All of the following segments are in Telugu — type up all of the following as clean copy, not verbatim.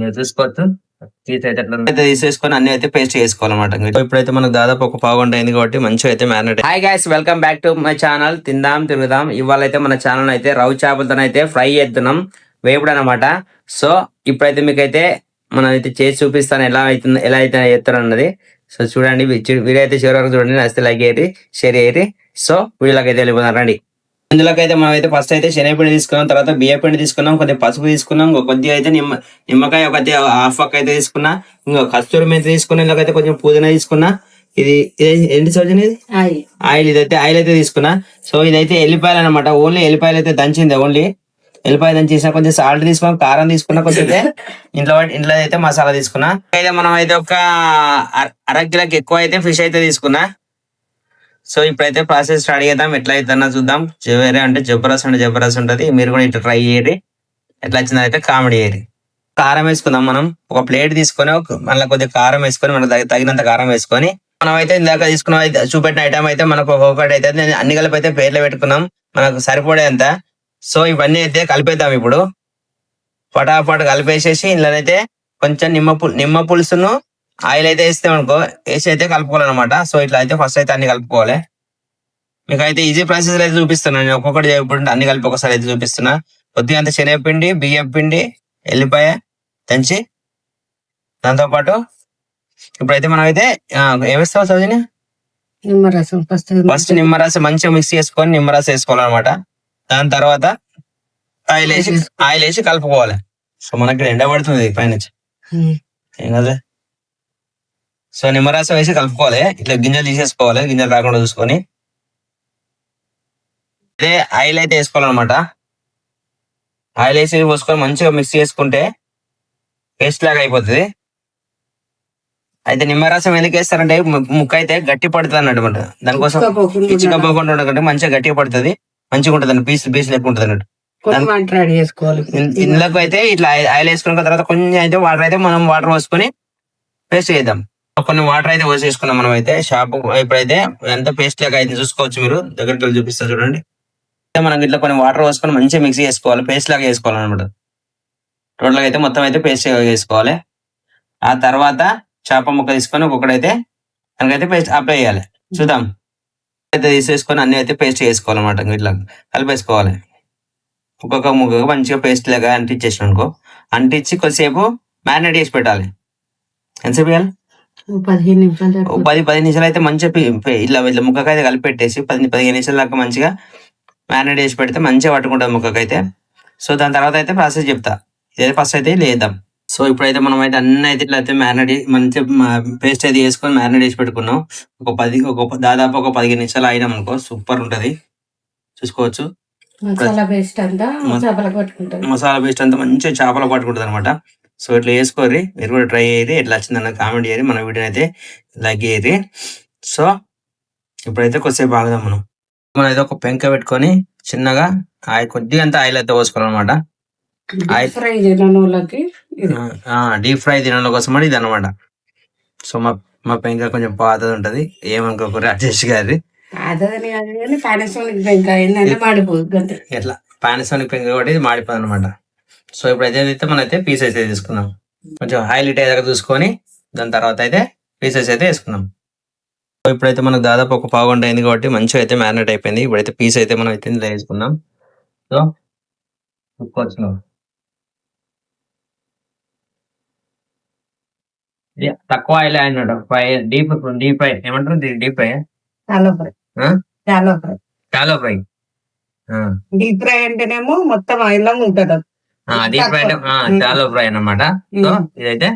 మీరు చూసుకోవచ్చు. అయితే తీసేసుకొని అన్ని అయితే పేస్ట్ చేసుకోవాలన్నమాట. ఇప్పుడైతే మనకు దాదాపు ఒక పావుగంట అయింది కాబట్టి మంచిగా అయితే marinate. Hi guys, welcome back to my channel తిందాం తిరుగుదాం. ఇవాళ అయితే మన ఛానల్ అయితే రవ్వ చేపలతో అయితే ఫ్రై చేస్తున్నాం, వేపుడు అనమాట. సో ఇప్పుడైతే మీకైతే మనం అయితే చేసి చూపిస్తాను ఎలా అయితే చేస్తాను అన్నది. సో చూడండి, వీడియో అయితే చివరి వరకు చూడండి. నచ్చితే లైక్ చేయండి, షేర్ చేయండి. సో వీడియోలోకి అయితే వెళ్ళిపోతాం రండి. ఇందులోకి అయితే మనం అయితే ఫస్ట్ అయితే శనగపిండి తీసుకున్నాం, తర్వాత బియ్య పిండి తీసుకున్నాం, కొద్దిగా పసుపు తీసుకున్నాం, కొద్దిగా అయితే నిమ్మకాయ ఒకటి హాఫ్ పక్క అయితే తీసుకున్నా, ఇంకా కస్తూరి మెంతి తీసుకున్నా, ఇందులోకైతే కొంచెం పుదీనా తీసుకున్నా. ఇది ఏంటి సోజన్, ఇది ఆయిల్. ఇదైతే ఆయిల్ అయితే తీసుకున్నా. సో ఇదైతే ఎల్లిపాయలు అనమాట, ఓన్లీ ఎల్లిపాయలు అయితే దంచింది, ఓన్లీ ఎల్లిపాయ దంచేసిన. కొంచెం సాల్ట్ తీసుకున్నాం, కారం తీసుకున్నా, కొంచెం అయితే ఇంట్లో అయితే మసాలా తీసుకున్నా. అయితే మనం అయితే ఒక అర కిలోకి ఎక్కువ అయితే ఫిష్ అయితే తీసుకున్నా. సో ఇప్పుడైతే ప్రాసెస్ స్టార్ట్ చేద్దాం, ఎట్లా అవుతుందో చూద్దాం. వేరే అంటే జబర్దస్త్ ఉంటుంది. మీరు కూడా ఇట్లా ట్రై చేయరు, ఎట్లా వచ్చిందో అయితే కామెడీ చేయరు. కారం వేసుకుందాం. మనం ఒక ప్లేట్ తీసుకొని మళ్ళీ కొద్దిగా కారం వేసుకొని, మనకు తగినంత కారం వేసుకొని, మనం అయితే ఇందాక తీసుకున్న చూపెట్టిన ఐటమ్ అయితే మనకు ఒక్కొక్కటి అయితే అన్ని కలిపి అయితే పేర్లు పెట్టుకున్నాం, మనకు సరిపడేంత. సో ఇవన్నీ అయితే కలిపేద్దాం ఇప్పుడు. ఫటాఫట్ కలిపేసేసి ఇందులోనైతే కొంచెం నిమ్మ పులుసును ఆయిల్ అయితే వేస్తే అనుకో, వేసి అయితే కలుపుకోవాలన్నమాట. సో ఇట్లా అయితే ఫస్ట్ అయితే అన్ని కలుపుకోవాలి. మీకు అయితే ఈజీ ప్రాసెస్ అయితే చూపిస్తున్నాను, నేను ఒక్కొక్కటి చేయకుండా అన్ని కలిపి ఒకసారి అయితే చూపిస్తున్నా. కొద్దిగా అంత శనగపిండి, బియ్యం పిండి, ఎల్లిపాయ దంచి, దాంతోపాటు ఇప్పుడైతే మనం అయితే ఏమిస్తాం సౌజన్య, నిమ్మరసం. ఫస్ట్ నిమ్మరసం మంచిగా మిక్స్ చేసుకొని నిమ్మరసం వేసుకోవాలన్నమాట. దాని తర్వాత ఆయిల్ వేసి కలుపుకోవాలి. సో మనకి ఎండ పడుతుంది పైనుంచి, ఏం కదా. సో నిమ్మరసం వేసి కలుపుకోవాలి, ఇట్లా గింజలు తీసేసుకోవాలి, గింజలు రాకుండా చూసుకొని. అదే ఆయిల్ అయితే వేసుకోవాలన్నమాట. ఆయిల్ వేసి పోసుకొని మంచిగా మిక్స్ చేసుకుంటే పేస్ట్ లాగా అయిపోతుంది. అయితే నిమ్మరసం ఎందుకు వేస్తారంటే ముక్క అయితే గట్టి పడుతుంది అన్నట్టు, దానికోసం చిక్కపోకుండా ఉండకంటే మంచిగా గట్టిగా పడుతుంది, మంచిగా ఉంటుంది అన్నట్టు, పీస్ లెక్క ఉంటుంది అన్నట్టు. ఇందులోకి అయితే ఇట్లా ఆయిల్ వేసుకున్న తర్వాత కొంచెం అయితే వాటర్ అయితే మనం వాటర్ పోసుకొని పేస్ట్ చేద్దాం. కొన్ని వాటర్ అయితే పోసేసుకున్నాం మనం అయితే షాపు. ఇప్పుడైతే ఎంత పేస్ట్ లాగా అయితే చూసుకోవచ్చు, మీరు దగ్గరికి చూపిస్తా చూడండి. మనం ఇట్లా కొన్ని వాటర్ పోసుకొని మంచిగా మిక్స్ చేసుకోవాలి, పేస్ట్ లాగా వేసుకోవాలన్నమాట. టోటల్గా అయితే మొత్తం అయితే పేస్ట్ వేసుకోవాలి. ఆ తర్వాత చేప ముక్క తీసుకొని ఒక్కొక్కడైతే దానికైతే పేస్ట్ అప్లై చేయాలి. చూద్దాం. అయితే తీసేసుకొని అన్ని అయితే పేస్ట్ చేసుకోవాలన్నమాట. ఇట్లా కలిపేసుకోవాలి, ఒక్కొక్క ముక్క మంచిగా పేస్ట్ లాగా అంటించేసిన అనుకో, అంటించి కొద్దిసేపు మ్యారినేట్ చేసి పెట్టాలి. ఎంతసేపు వేయాలి? 10 నిమిషాలు అయితే మంచిగా ఇట్లా ముక్కకైతే కలిపి పెట్టేసి 15 నిమిషాల దాకా మంచిగా మ్యారినేట్ చేసి పెడితే మంచిగా పట్టుకుంటుంది ముక్కకైతే. సో దాని తర్వాత అయితే ప్రాసెస్ చెప్తా. ఇదైతే ఫస్ట్ అయితే లేద్దాం. సో ఇప్పుడైతే మనం అయితే అన్ని అయితే ఇట్లా అయితే మంచిగా పేస్ట్ అయితే వేసుకొని మ్యారినేట్ చేసి పెట్టుకున్నాం. దాదాపు ఒక 15 నిమిషాలు అయినాం అనుకో, సూపర్ ఉంటది. చూసుకోవచ్చు, మసాలా పేస్ట్ అంతా మంచిగా చేపలు పట్టుకుంటుంది అనమాట. సో ఇట్లా వేసుకోర్రి, మీరు కూడా ట్రై అయ్యి ఎట్లా వచ్చిందన్న కామెంట్ చేయరు, మన వీడియో అయితే లైక్ చేయరు. సో ఇప్పుడైతే కొద్దిసేపు ఆగుదాం. మనం అయితే ఒక పెంక పెట్టుకొని చిన్నగా కొద్దిగా అంతా ఆయిల్ అయితే పోసుకోవాలన్నమాట. డీప్ ఫ్రై తినడం కోసం ఇది అనమాట. సో మా పెంక కొంచెం పాతది ఉంటది, ఏమనుకోకూడదు, అడ్జస్ట్ గారి ఎట్లా పానాసోనిక్ పెంక కూడా ఇది మాడిపోదు అనమాట. సో ఇప్పుడు అయితే మనం అయితే పీసెస్ అయితే తీసుకుందాం, కొంచెం హైలైట్ అయ్యేదాకా చూసుకొని దాని తర్వాత అయితే పీసెస్ అయితే వేసుకుందాం. సో ఇప్పుడైతే మనకు దాదాపు ఒక పావుగంట అయింది కాబట్టి మంచిగా అయితే మ్యారినేట్ అయిపోయింది. ఇప్పుడైతే పీస్ అయితే మనం అయితే ఇందులో వేసుకుందాం. సో తక్కువ ఆయిల్ అయినట్టు ఫ్రై, డీప్ ఫ్రై ఏమంటారు, డీప్ ఫ్రై, చాలా ఫ్రై. డీప్ ఫ్రై అంటేనేమో మొత్తం ఆయిల్ ఉంటది, డీప్ ఫ్రై చాలా ఫ్రై అన్నమాట. సో ఇదైతే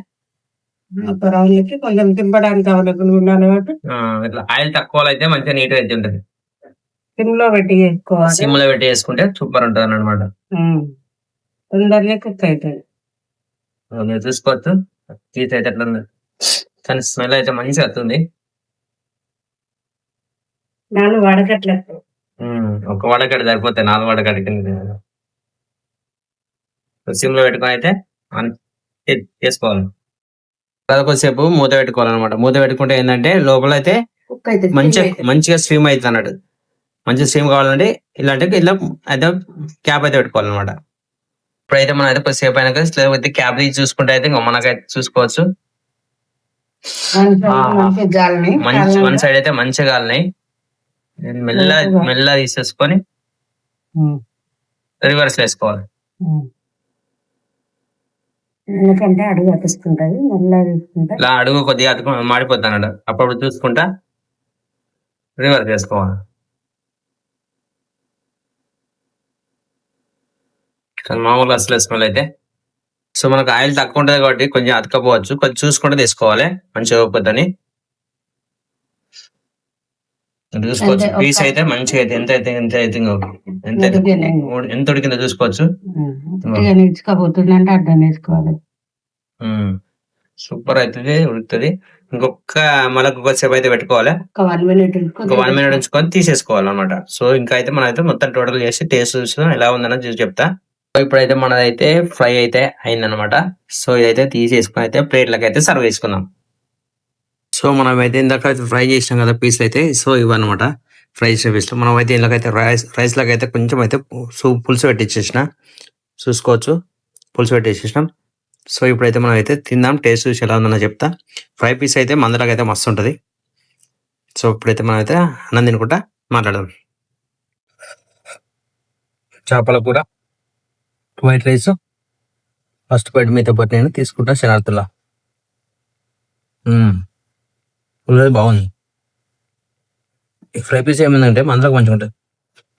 కొంచెం తింపడానికి అవైలబుల్ ఉండాలి కాబట్టి ఇట్లా ఆయిల్ తక్కువ అయితే మంచిగా నీట్ గా అయితే ఉంటది. సిమ్ లో పెట్టి చేసుకోవాలి, సిమ్ లో పెట్టి చేసుకుంటే సూపర్ ఉంటది అన్నమాట. తొందరగా కుక్ అవుతుంది. మీరు చూసుకోవచ్చు, తీసి అయితే ఎట్లా ఉంది, కానీ స్మెల్ అయితే మంచిగా వస్తుంది. వడకట్లేదు, ఒక వడకడి సరిపోతాయి, 4 వడకడి సిమ్ లో పెట్టుకొని అయితే చేసుకోవాలి. కొద్దిసేపు మూత పెట్టుకోవాలన్నమాట. మూత పెట్టుకుంటే ఏంటంటే లోపల అయితే మంచిగా స్ట్రీమ్ అవుతుంది అన్నట్టు. మంచిగా స్ట్రీమ్ కావాలంటే ఇలాంటి ఇట్లా అయితే క్యాప్ అయితే పెట్టుకోవాలన్నమాట. ఇప్పుడైతే మనం అయితే కొద్దిసేపు అయినాక లేకపోతే క్యాబేజీ చూసుకుంటే అయితే ఇంకా మనకైతే చూసుకోవచ్చు. మంచి గాలిని మంచి వన్ సైడ్ అయితే మంచిగా కాలినాయి. మెల్ల తీసేసుకొని రివర్స్ వేసుకోవాలి. ఎందుకంటే అడుగు అతుకుంటది. మెల్లగా తీసుకుంటే ఇలా అడుగు కొద్దిగా మాడిపోతాడు. అప్పుడు చూసుకుంటా రివర్స్ వేసుకోవాలి. మామూలుగా అసలు వేసుకోవాలి అయితే. సో మనకు ఆయిల్ తక్కువ ఉంటది కాబట్టి కొంచెం అతకపోవచ్చు, కొంచెం చూసుకుంటే తీసుకోవాలి మంచిగా ఒప్పుద్దని. చూసుకోవచ్చు పీస్ అయితే మంచిగా అయితే ఎంత ఉడికిందో చూసుకోవచ్చు. నేర్చుకోబోతుందంటే అర్థం నేర్చుకోవాలి. సూపర్ అవుతుంది, ఉడుకుతుంది. మనకు కొద్దిసేపు అయితే పెట్టుకోవాలి. ఒక 1 minute ఒక 1 minute ఉంచుకొని తీసేసుకోవాలి అనమాట. సో ఇంకా అయితే మనం అయితే మొత్తం టోటల్ చేసి టేస్ట్ చూసి ఎలా ఉందని చూసి చెప్తా. ఇప్పుడైతే మనదైతే ఫ్రై అయితే అయిందనమాట. సో ఇదైతే తీసేసుకొని అయితే ప్లేట్లకి అయితే సర్వ్ చేసుకుందాం. సో మనం అయితే ఇందాక ఫ్రై చేసినాం కదా పీస్లు అయితే. సో ఇవన్నమాట ఫ్రై చేసిన పీస్లు. మనం అయితే ఇందులోకైతే రైస్ లాగా అయితే కొంచెం అయితే పులుసు పెట్టించేసిన చూసుకోవచ్చు. పులుసు పెట్టేసేసినాం. సో ఇప్పుడైతే మనం అయితే తిందాం, టేస్ట్ చూసి ఎలా ఉందన్న చెప్తా. ఫ్రై పీస్ అయితే మందలాగా అయితే మస్తు ఉంటుంది. సో ఇప్పుడైతే మనం అయితే అన్నం తినుకుంటా మాట్లాడదాం. చేపల కూర, వైట్ రైస్, ఫస్ట్ బైట్ మీతో పాటు నేను తీసుకుంటా శనార్థులా. ఉల్లది బాగుంది. ఈ ఫ్రై పీస్ ఏమైందంటే మందలకు మంచిగా ఉంటుంది.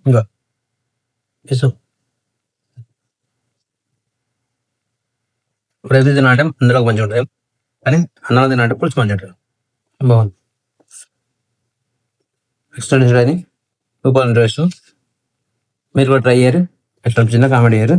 ఇంకా పీసు ఫ్రై పీస్ తినంటే మందలకు మంచిగా ఉంటుంది, కానీ అన్నం తినంటే పులుసు మంచిగా ఉంటుంది. బాగుంది. నెక్స్ట్ అని సూపర్ రైస్ మీరు కూడా ట్రై చేయరు. ఎట్లా చిన్న కామెడీ చేయరు.